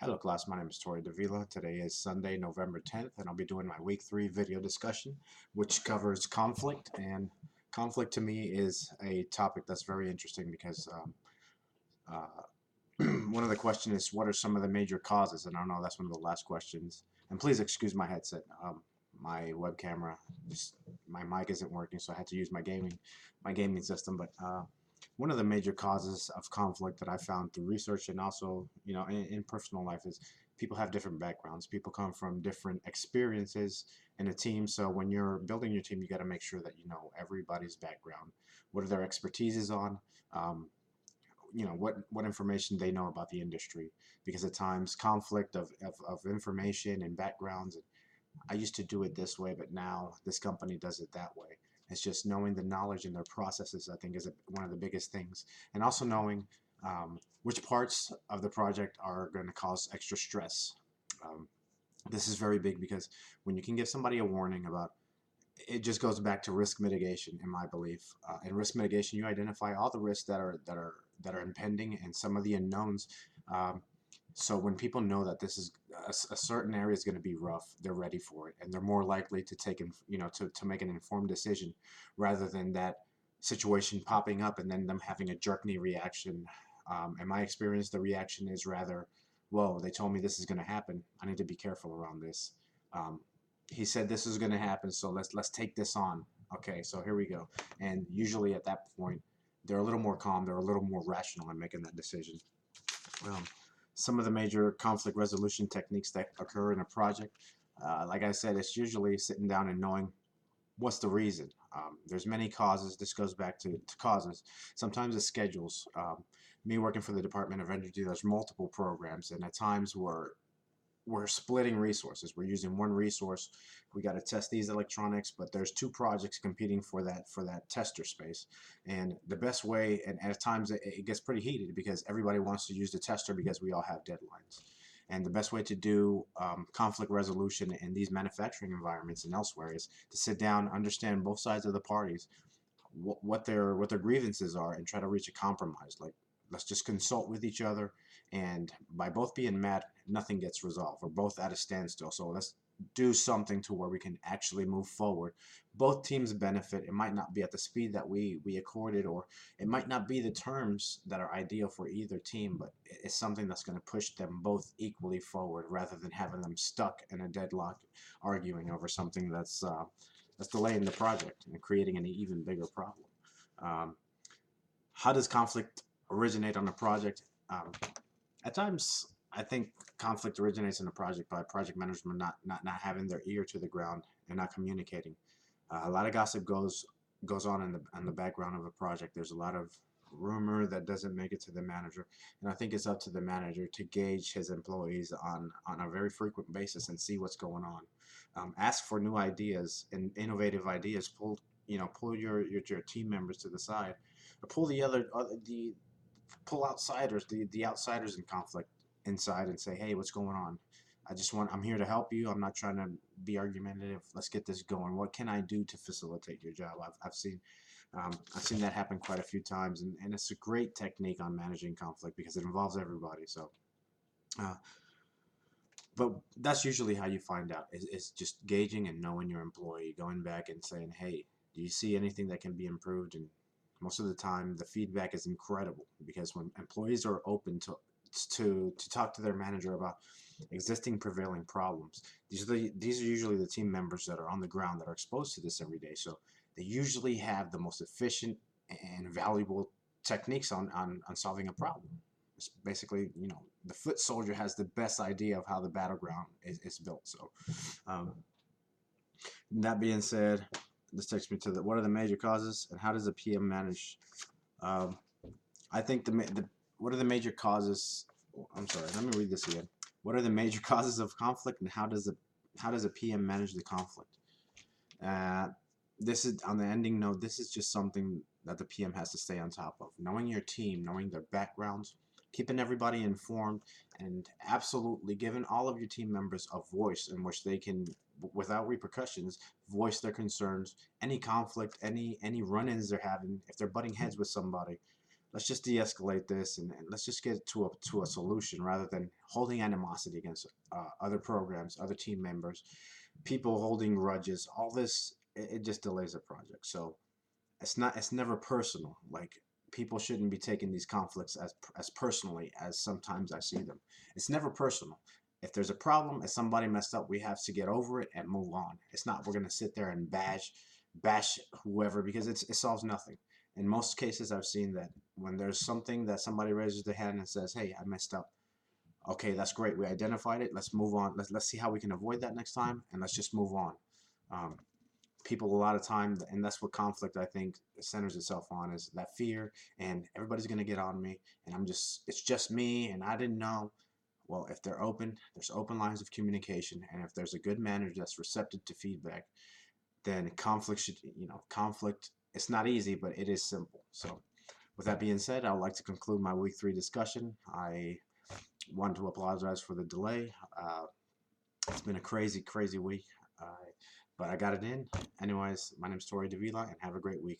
Hello class, my name is Tory Davila. Today is Sunday, November 10th, and I'll be doing my week 3 video discussion, which covers conflict. And conflict to me is a topic that's very interesting because one of the questions is, what are some of the major causes? And I don't know, that's one of the last questions. And please excuse my headset. My web camera, just my mic isn't working, so I had to use my gaming system. But one of the major causes of conflict that I found through research and also, in personal life is people have different backgrounds. People come from different experiences in a team. So when you're building your team, you got to make sure that you know everybody's background, what are their expertises on, um, what information they know about the industry. Because at times conflict of information and backgrounds, I used to do it this way, but now this company does it that way. It's just knowing the knowledge and their processes, I think, is one of the biggest things. And also knowing which parts of the project are going to cause extra stress. Um, this is very big because when you can give somebody a warning about, it just goes back to risk mitigation, in my belief. In risk mitigation, you identify all the risks that are impending and some of the unknowns. Um, so when people know that this is a certain area is going to be rough, they're ready for it, and they're more likely to to make an informed decision, rather than that situation popping up and then them having a jerk knee reaction. In my experience, the reaction is rather, "Whoa, they told me this is going to happen. I need to be careful around this. Um, he said this is going to happen, so let's take this on. Okay, so here we go." And usually at that point, they're a little more calm. They're a little more rational in making that decision. Um, some of the major conflict resolution techniques that occur in a project, like I said, it's usually sitting down and knowing what's the reason. There's many causes. This goes back to causes. Sometimes it's schedules. Me working for the Department of Energy, there's multiple programs, and at times we're splitting resources. We're using one resource. We got to test these electronics, but there's two projects competing for that tester space. And the best way, and at times it gets pretty heated because everybody wants to use the tester because we all have deadlines. And the best way to do conflict resolution in these manufacturing environments and elsewhere is to sit down, understand both sides of the parties, what their grievances are, and try to reach a compromise. Like, let's just consult with each other, and by both being mad, nothing gets resolved. We're both at a standstill. So let's do something to where we can actually move forward. Both teams benefit. It might not be at the speed that we accorded, or it might not be the terms that are ideal for either team, but it's something that's going to push them both equally forward, rather than having them stuck in a deadlock arguing over something that's delaying the project and creating an even bigger problem. Um, how does conflict originate on a project? At times, I think conflict originates in a project by project management not having their ear to the ground and not communicating. A lot of gossip goes on in the background of a project. There's a lot of rumor that doesn't make it to the manager, and I think it's up to the manager to gauge his employees on a very frequent basis and see what's going on. Ask for new ideas and innovative ideas. Pull your team members to the side, or pull outsiders, the outsiders in conflict inside, and say, hey, what's going on? I'm here to help you. I'm not trying to be argumentative. Let's get this going. What can I do to facilitate your job? I've seen that happen quite a few times, and it's a great technique on managing conflict because it involves everybody. So, uh, but that's usually how you find out, is just gauging and knowing your employee, going back and saying, hey, do you see anything that can be improved? And most of the time the feedback is incredible, because when employees are open to talk to their manager about existing prevailing problems, these are usually the team members that are on the ground, that are exposed to this every day. So they usually have the most efficient and valuable techniques on solving a problem. It's basically, the foot soldier has the best idea of how the battleground is built. So that being said, this takes me to what are the major causes and how does the PM manage? Um, I think what are the major causes? I'm sorry, let me read this again. What are the major causes of conflict, and how does a PM manage the conflict? This is on the ending note. This is just something that the PM has to stay on top of. Knowing your team, knowing their backgrounds, keeping everybody informed, and absolutely giving all of your team members a voice in which they can, without repercussions, voice their concerns, any conflict, any run-ins they're having, if they're butting heads with somebody. let's just de-escalate this, and let's just get to a solution rather than holding animosity against other programs, other team members, people holding grudges. All this, it just delays the project. So it's never personal. Like, people shouldn't be taking these conflicts as personally as sometimes I see them. It's never personal. If there's a problem, if somebody messed up, we have to get over it and move on. It's not we're gonna sit there and bash whoever, because it solves nothing. In most cases, I've seen that when there's something that somebody raises their hand and says, "Hey, I messed up." Okay, that's great. We identified it. Let's move on. Let's see how we can avoid that next time, and let's just move on. Um, People a lot of time, and that's what conflict I think centers itself on, is that fear, and everybody's gonna get on me, and it's just me, and I didn't know. Well, if there's open lines of communication, and if there's a good manager that's receptive to feedback, then conflict should, conflict, it's not easy, but it is simple. So with that being said, I would like to conclude my week 3 discussion. I want to apologize for the delay. It's been a crazy week, uh, but I got it in. Anyways, my name is Tory Davila, and have a great week.